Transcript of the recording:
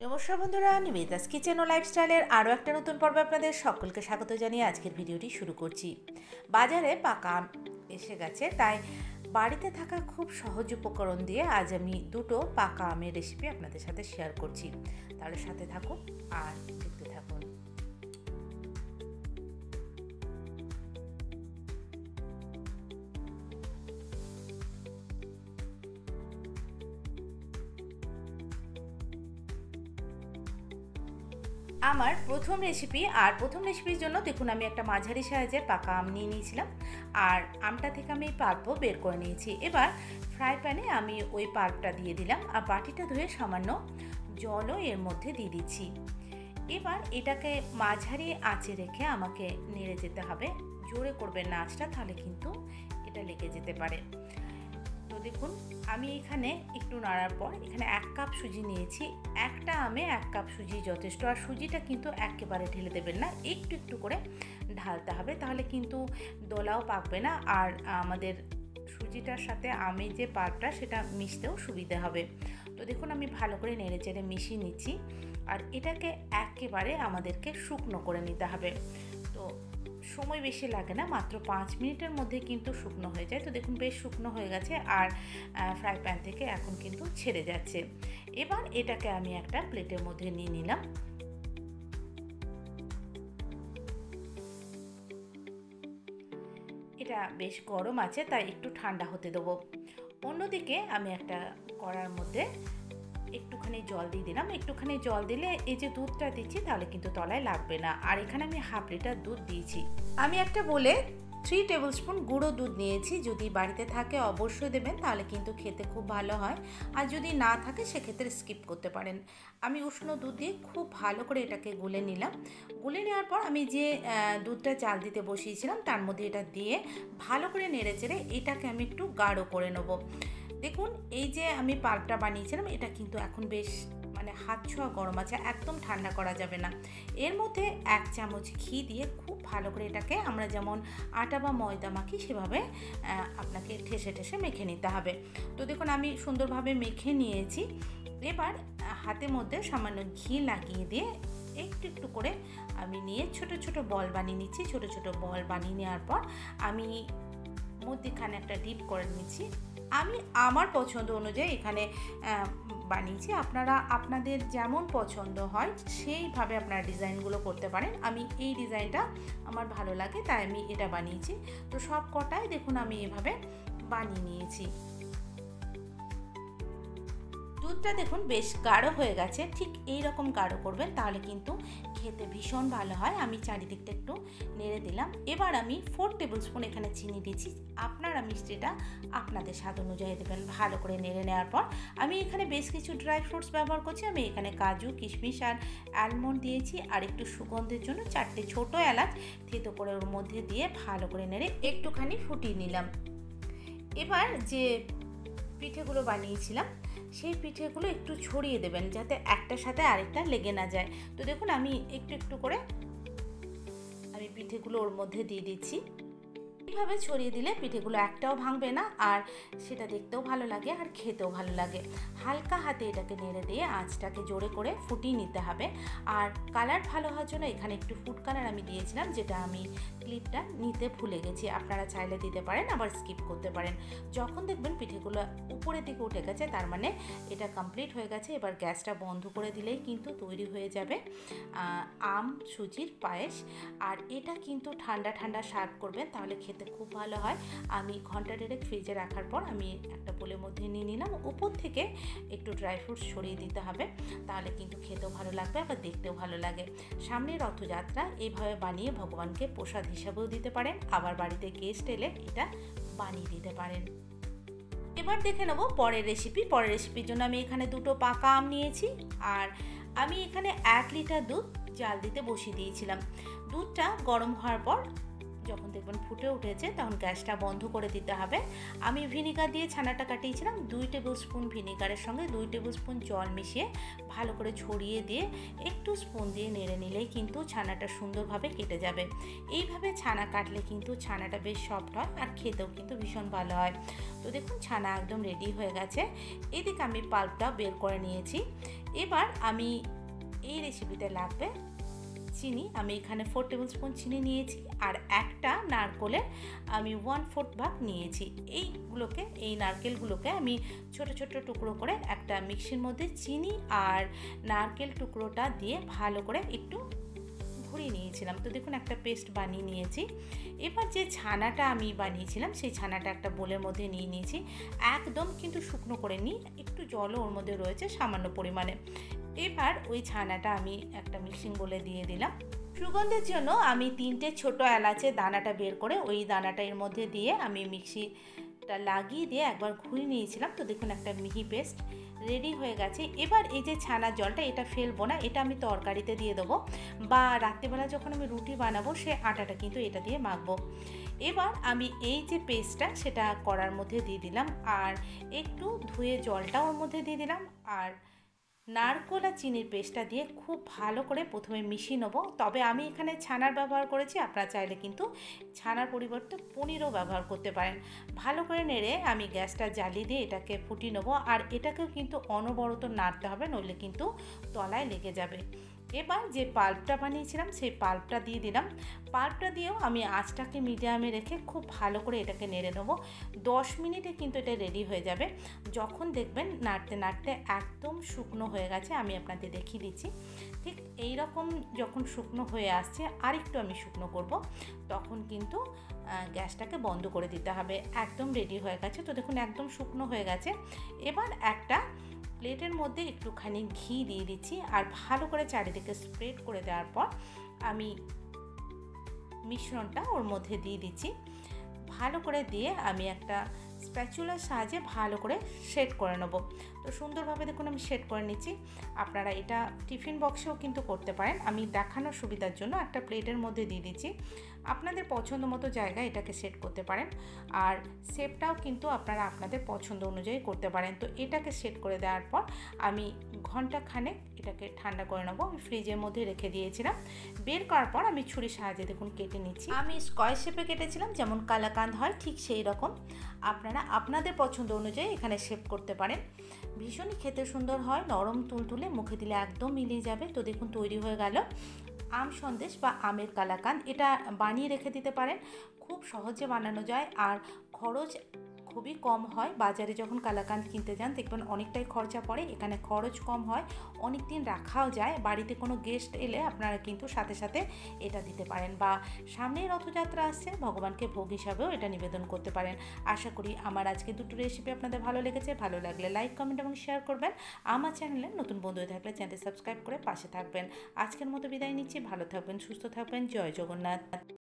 নমস্কার বন্ধুরা, নিবেদিতাস কিচেন ও লাইফস্টাইলের আরও একটা নতুন পর্বে আপনাদের সকলকে স্বাগত জানিয়ে আজকের ভিডিওটি শুরু করছি। বাজারে পাকা আম এসে গেছে, তাই বাড়িতে থাকা খুব সহজ উপকরণ দিয়ে আজ আমি দুটো পাকা আমের রেসিপি আপনাদের সাথে শেয়ার করছি। তাহলে সাথে থাকুন আর দেখতে থাকুন। আমার প্রথম রেসিপির জন্য দেখুন আমি একটা মাঝারি সাইজের পাকা আম নিয়ে নিয়েছিলাম, আর আমটা থেকে আমি পাল্পও বের করে নিয়েছি। এবার ফ্রাই প্যানে আমি ওই পাল্পটা দিয়ে দিলাম, আর বাটিটা ধুয়ে সামান্য জলও এর মধ্যে দিয়ে দিচ্ছি। এবার এটাকে মাঝারি আঁচে রেখে আমাকে নেড়ে যেতে হবে। জোরে করবেন না আঁচটা, তাহলে কিন্তু এটা লেগে যেতে পারে। তো দেখুন আমি এখানে একটু নাড়ার পর এখানে 1 কাপ সুজি নিয়েছি। একটা আমে 1 কাপ সুজি যথেষ্ট। আর সুজিটা কিন্তু একেবারে ঢেলে দেবেন না, একটু একটু করে ঢালতে হবে, তাহলে কিন্তু দোলাও পাকবে না, আর আমাদের সুজিটার সাথে আমের যে পাল্পটা সেটা মিশতেও সুবিধা হবে। তো দেখুন আমি ভালো করে নেড়ে চেড়ে মিশিয়ে নিচ্ছি, আর এটাকে একেবারে আমাদেরকে শুকনো করে নিতে হবে। তো সময় বেশি লাগে না, মাত্র 5 মিনিটের মধ্যে কিন্তু শুকনো হয়ে যায়। তো দেখুন বেশ শুকনো হয়ে গেছে, আর ফ্রাই প্যান থেকে এখন কিন্তু ছেড়ে যাচ্ছে। এবার এটাকে আমি একটা প্লেটের মধ্যে নিয়ে নিলাম। এটা বেশ গরম আছে, তাই একটু ঠান্ডা হতে দেবো। অন্যদিকে আমি একটা কড়ার মধ্যে একটুখানি জল দিয়ে দিলাম। একটুখানি জল দিলে এই যে দুধটা দিচ্ছি তাহলে কিন্তু তলায় লাগবে না। আর এখানে আমি হাফ লিটার দুধ দিয়েছি। আমি একটা বলে 3 টেবিল স্পুন গুঁড়ো দুধ নিয়েছি। যদি বাড়িতে থাকে অবশ্যই দেবেন, তাহলে কিন্তু খেতে খুব ভালো হয়। আর যদি না থাকে সেক্ষেত্রে স্কিপ করতে পারেন। আমি উষ্ণ দুধ দিয়ে খুব ভালো করে এটাকে গুলে নিলাম। গুলে নেওয়ার পর আমি যে দুধটা জাল দিতে বসিয়েছিলাম তার মধ্যে এটা দিয়ে ভালো করে নেড়ে চেড়ে এটাকে আমি একটু গাঢ় করে নেব। দেখুন এই যে আমি পাল্পটা বানিয়েছিলাম এটা কিন্তু এখন বেশ হাত ছোঁয়া গরম আছে, একদম ঠান্ডা করা যাবে না। এর মধ্যে 1 চামচ ঘি দিয়ে খুব ভালো করে এটাকে আমরা যেমন আটা বা ময়দা মাখি সেভাবে আপনাকে ঠেসে ঠেসে মেখে নিতে হবে। তো দেখুন আমি সুন্দরভাবে মেখে নিয়েছি। এবার হাতের মধ্যে সামান্য ঘি লাগিয়ে দিয়ে একটু একটু করে আমি নিয়ে ছোট ছোট বল বানিয়ে নিচ্ছি। ছোট ছোট বল বানিয়ে নেওয়ার পর আমি মধ্যখানে একটা ডিপ করে নিচ্ছি। আমি আমার পছন্দ অনুযায়ী এখানে বানিয়েছি, আপনারা আপনাদের যেমন পছন্দ হয় সেইভাবে আপনারা ডিজাইনগুলো করতে পারেন। আমি এই ডিজাইনটা আমার ভালো লাগে তাই আমি এটা বানিয়েছি। তো সব কটাই দেখুন আমি এভাবে বানিয়ে নিয়েছি। দুধটা দেখুন বেশ গাঢ় হয়ে গেছে, ঠিক এই রকম গাঢ় করবেন, তাহলে কিন্তু খেতে ভীষণ ভালো হয়। আমি চারিদিকটা একটু নেড়ে দিলাম। এবার আমি 4 টেবিল স্পুন এখানে চিনি দিচ্ছি। আপনারা মিষ্টিটা আপনাদের স্বাদ অনুযায়ী দেবেন। ভালো করে নেড়ে নেওয়ার পর আমি এখানে বেশ কিছু ড্রাই ফ্রুটস ব্যবহার করছি। আমি এখানে কাজু, কিশমিশ আর অ্যালমন্ড দিয়েছি, আর একটু সুগন্ধের জন্য 4টে ছোটো এলাচ থেতো করে ওর মধ্যে দিয়ে ভালো করে নেড়ে একটুখানি ফুটিয়ে নিলাম। এবার যে পিঠেগুলো বানিয়েছিলাম সেই পিঠেগুলো একটু ছড়িয়ে দেবেন, যাতে একটার সাথে আরেকটা লেগে না যায়। তো দেখুন আমি একটু একটু করে আমি পিঠেগুলো ওর মধ্যে দিয়ে দিচ্ছি। এইভাবে ছড়িয়ে দিলে পিঠেগুলো একটাও ভাঙবে না, আর সেটা দেখতেও ভালো লাগে আর খেতেও ভালো লাগে। হালকা হাতে এটাকে নেড়ে দিয়ে আঁচটাকে জোরে করে ফুটিয়ে নিতে হবে। আর কালার ভালো হওয়ার জন্য এখানে একটু ফুড কালার আমি দিয়েছিলাম, যেটা আমি ক্লিপটা নিতে ভুলে গেছি। আপনারা চাইলে দিতে পারেন, আবার স্কিপ করতে পারেন। যখন দেখবেন পিঠেগুলো উপরের দিকে উঠে গেছে তার মানে এটা কমপ্লিট হয়ে গেছে। এবার গ্যাসটা বন্ধ করে দিলেই কিন্তু তৈরি হয়ে যাবে আম সুজির পায়েস। আর এটা কিন্তু ঠান্ডা ঠান্ডা সার্ভ করবেন, তাহলে খেতে খুব ভালো হয়। আমি ঘন্টা দেড়েক ফ্রিজে রাখার পর আমি একটা বোলের মধ্যে নিয়ে নিলাম। উপর থেকে একটু ড্রাই ফ্রুটস ছড়িয়ে দিতে হবে, তাহলে কিন্তু খেতেও ভালো লাগবে, আবার দেখতেও ভালো লাগে। সামনে রথযাত্রা, এইভাবে বানিয়ে ভগবানকে প্রসাদ হিসাবেও দিতে পারেন, আবার বাড়িতে গেস্ট এলে এটা বানিয়ে দিতে পারেন। এবার দেখে নেব পরের রেসিপির জন্য আমি এখানে দুটো পাকা আম নিয়েছি, আর আমি এখানে 1 লিটার দুধ জাল দিতে বসিয়ে দিয়েছিলাম। দুধটা গরম হওয়ার পর যখন দেখবেন ফুটে উঠেছে তখন গ্যাসটা বন্ধ করে দিতে হবে। আমি ভিনিগার দিয়ে ছানাটা কাটিয়েছিলাম। 2 টেবিল স্পুন ভিনিগারের সঙ্গে 2 টেবিল স্পুন জল মিশিয়ে ভালো করে ছড়িয়ে দিয়ে একটু স্পুন দিয়ে নেড়ে নিলেই কিন্তু ছানাটা সুন্দরভাবে কেটে যাবে। এইভাবে ছানা কাটলে কিন্তু ছানাটা বেশ সফট হয়, আর খেতেও কিন্তু ভীষণ ভালো হয়। তো দেখুন ছানা একদম রেডি হয়ে গেছে। এদিকে আমি পাল্পটা বের করে নিয়েছি। এবার আমি এই রেসিপিতে লাগবে চিনি, আমি এখানে 4 টেবিল স্পুন চিনি নিয়েছি আর একটা নারকেলের আমি 1/4 ভাগ নিয়েছি। এই নারকেলগুলোকে আমি ছোট ছোট টুকরো করে একটা মিক্সির মধ্যে চিনি আর নারকেল টুকরোটা দিয়ে ভালো করে একটু ঘুরিয়ে নিয়েছিলাম। তো দেখুন একটা পেস্ট বানিয়ে নিয়েছি। এবার যে ছানাটা আমি বানিয়েছিলাম সেই ছানাটা একটা বোলের মধ্যে নিয়ে নিয়েছি। একদম কিন্তু শুকনো করে নিই, একটু জলও ওর মধ্যে রয়েছে সামান্য পরিমাণে। এবার ওই ছানাটা আমি একটা মিক্সিং বোলে দিয়ে দিলাম। সুগন্ধের জন্য আমি 3টে ছোট এলাচের দানাটা বের করে ওই দানাটা এর মধ্যে দিয়ে আমি মিক্সিটা লাগিয়ে দিয়ে একবার ঘুরিয়ে নিয়েছিলাম। তো দেখুন একটা মিহি পেস্ট রেডি হয়ে গেছে। এবার এই যে ছানার জলটা এটা ফেলবো না, এটা আমি তরকারিতে দিয়ে দেবো বা রাত্রিবেলা যখন আমি রুটি বানাবো সে আটাটা কিন্তু এটা দিয়ে মাখবো। এবার আমি এই যে পেস্টটা সেটা কড়ার মধ্যে দিয়ে দিলাম আর একটু ধুয়ে জলটা ওর মধ্যে দিয়ে দিলাম আর নারকেল আর চিনির পেস্টটা দিয়ে খুব ভালো করে প্রথমে মিশিয়ে নেবো। তবে আমি এখানে ছানার ব্যবহার করেছি, আপনারা চাইলে কিন্তু ছানার পরিবর্তে পনিরও ব্যবহার করতে পারেন। ভালো করে নেড়ে আমি গ্যাসটা জ্বালিয়ে দিয়ে এটাকে ফুটিয়ে নেবো আর এটাকেও কিন্তু অনবরত নাড়তে হবে, নইলে কিন্তু তলায় লেগে যাবে। এবার যে পাল্পটা বানিয়েছিলাম সেই পাল্পটা দিয়ে দিলাম। পাল্পটা দিয়েও আমি আঁচটাকে মিডিয়ামে রেখে খুব ভালো করে এটাকে নেড়ে নেবো। 10 মিনিটে কিন্তু এটা রেডি হয়ে যাবে। যখন দেখবেন নাড়তে নাড়তে একদম শুকনো হয়ে গেছে, আমি আপনাদের দেখিয়ে দিচ্ছি, ঠিক এই রকম যখন শুকনো হয়ে আসছে আরেকটু আমি শুকনো করব, তখন কিন্তু গ্যাসটাকে বন্ধ করে দিতে হবে। একদম রেডি হয়ে গেছে। তো দেখুন একদম শুকনো হয়ে গেছে। এবার একটা প্লেটের মধ্যে একটুখানি ঘি দিয়ে দিচ্ছি আর ভালো করে চারিদিকে স্প্রেড করে দেওয়ার পর আমি মিশ্রণটা ওর মধ্যে দিয়ে দিচ্ছি। ভালো করে দিয়ে আমি একটা স্প্যাচুলার সাহায্যে ভালো করে সেট করে নেব। তো সুন্দরভাবে দেখুন আমি সেট করে নিচ্ছি। আপনারা এটা টিফিন বক্সেও কিন্তু করতে পারেন। আমি দেখানোর সুবিধার জন্য একটা প্লেটের মধ্যে দিয়ে দিচ্ছি। আপনাদের পছন্দ মতো জায়গায় এটাকে সেট করতে পারেন আর শেপটাও কিন্তু আপনারা আপনাদের পছন্দ অনুযায়ী করতে পারেন। তো এটাকে সেট করে দেওয়ার পর আমি ঘন্টাখানেক এটাকে ঠান্ডা করে নেবো। আমি ফ্রিজের মধ্যে রেখে দিয়েছিলাম। বের করার পর আমি ছুরির সাহায্যে দেখুন কেটে নিচ্ছি। আমি স্কোয়ার শেপে কেটেছিলাম, যেমন কালাকাঁদ হয় ঠিক সেই রকম আপনারা আপনাদের পছন্দ অনুযায়ী এখানে শেপ করতে পারেন। ভীষণই খেতে সুন্দর হয়, নরম তুলতুলে, মুখে দিলে একদম মিলিয়ে যাবে। তো দেখুন তৈরি হয়ে গেল আম সন্দেশ বা আমের কালাকাঁদ। এটা বানিয়ে রেখে দিতে পারেন, খুব সহজে বানানো যায় আর খরচ খুবই কম হয়। বাজারে যখন কালাকাঁদ কিনতে যান দেখবেন অনেকটাই খরচা পড়ে, এখানে খরচ কম হয়, অনেক দিন রাখাও যায়। বাড়িতে কোনো গেস্ট এলে আপনারা কিন্তু সাথে সাথে এটা দিতে পারেন বা সামনেই রথযাত্রা আসছে, ভগবানকে ভোগ হিসাবেও এটা নিবেদন করতে পারেন। আশা করি আমার আজকে দুটো রেসিপি আপনাদের ভালো লেগেছে। ভালো লাগলে লাইক, কমেন্ট এবং শেয়ার করবেন। আমার চ্যানেলে নতুন বন্ধু হয়ে থাকলে চ্যানেলটি সাবস্ক্রাইব করে পাশে থাকবেন। আজকের মতো বিদায় নিচ্ছি। ভালো থাকবেন, সুস্থ থাকবেন। জয় জগন্নাথ।